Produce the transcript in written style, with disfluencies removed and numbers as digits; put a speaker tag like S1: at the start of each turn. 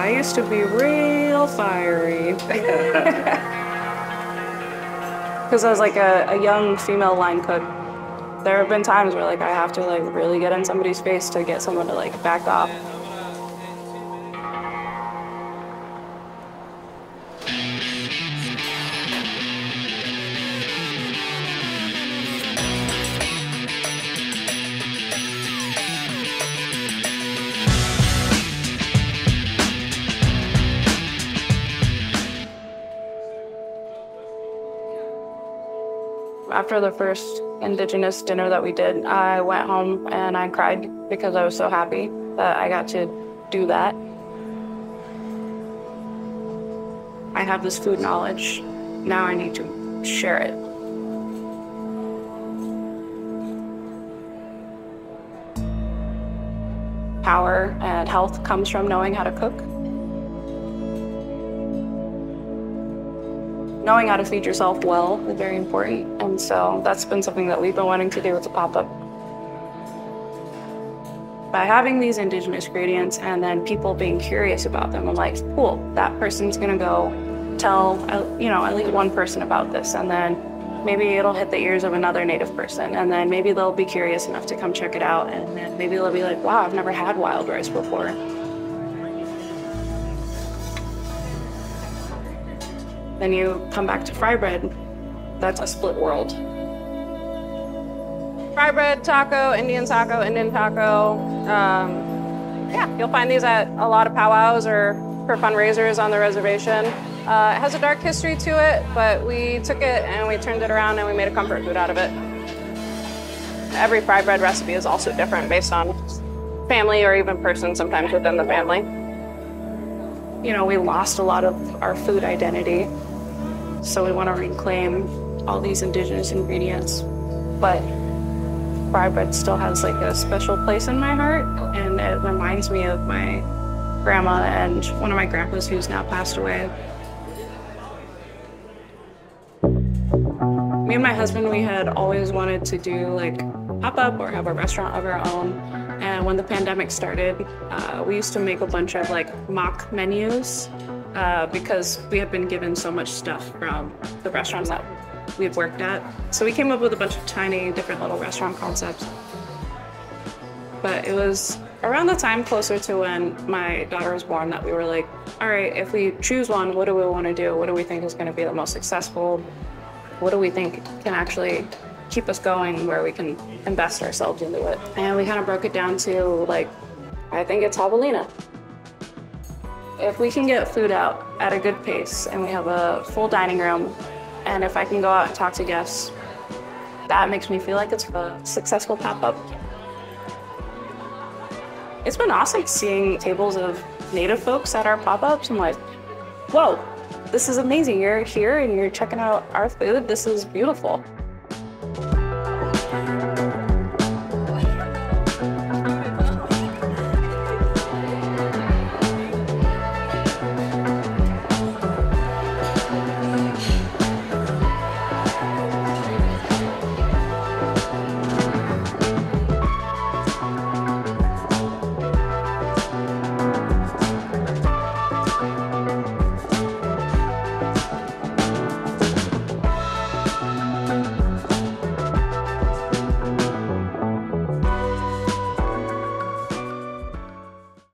S1: I used to be real fiery. Because I was like a young female line cook. There have been times where like I have to like really get in somebody's face to get someone to like back off. After the first Indigenous dinner that we did, I went home and I cried because I was so happy that I got to do that. I have this food knowledge. Now I need to share it. Power and health comes from knowing how to cook. Knowing how to feed yourself well is very important, and so that's been something that we've been wanting to do with the pop-up. By having these Indigenous ingredients and then people being curious about them, I'm like, cool, that person's gonna go tell, at least one person about this, and then maybe it'll hit the ears of another Native person, and then maybe they'll be curious enough to come check it out, and then maybe they'll be like, wow, I've never had wild rice before. Then you come back to Frybread, that's a split world. Frybread taco, Indian taco, Indian taco. Yeah, you'll find these at a lot of powwows or for fundraisers on the reservation. It has a dark history to it, but we took it and we turned it around and we made a comfort food out of it. Every Frybread recipe is also different based on family or even person sometimes within the family. You know, we lost a lot of our food identity. So we want to reclaim all these Indigenous ingredients, but Frybread still has like a special place in my heart, and it reminds me of my grandma and one of my grandpas who's now passed away. Me and my husband, we had always wanted to do like pop-up or have a restaurant of our own, and when the pandemic started, we used to make a bunch of like mock menus. Because we had been given so much stuff from the restaurants that we had worked at. So we came up with a bunch of tiny, different little restaurant concepts. But it was around the time closer to when my daughter was born that we were like, all right, if we choose one, what do we want to do? What do we think is going to be the most successful? What do we think can actually keep us going, where we can invest ourselves into it? And we kind of broke it down to like, I think it's Javelina. If we can get food out at a good pace and we have a full dining room, and if I can go out and talk to guests, that makes me feel like it's a successful pop-up. It's been awesome seeing tables of Native folks at our pop-ups. I'm like, whoa, this is amazing. You're here and you're checking out our food. This is beautiful.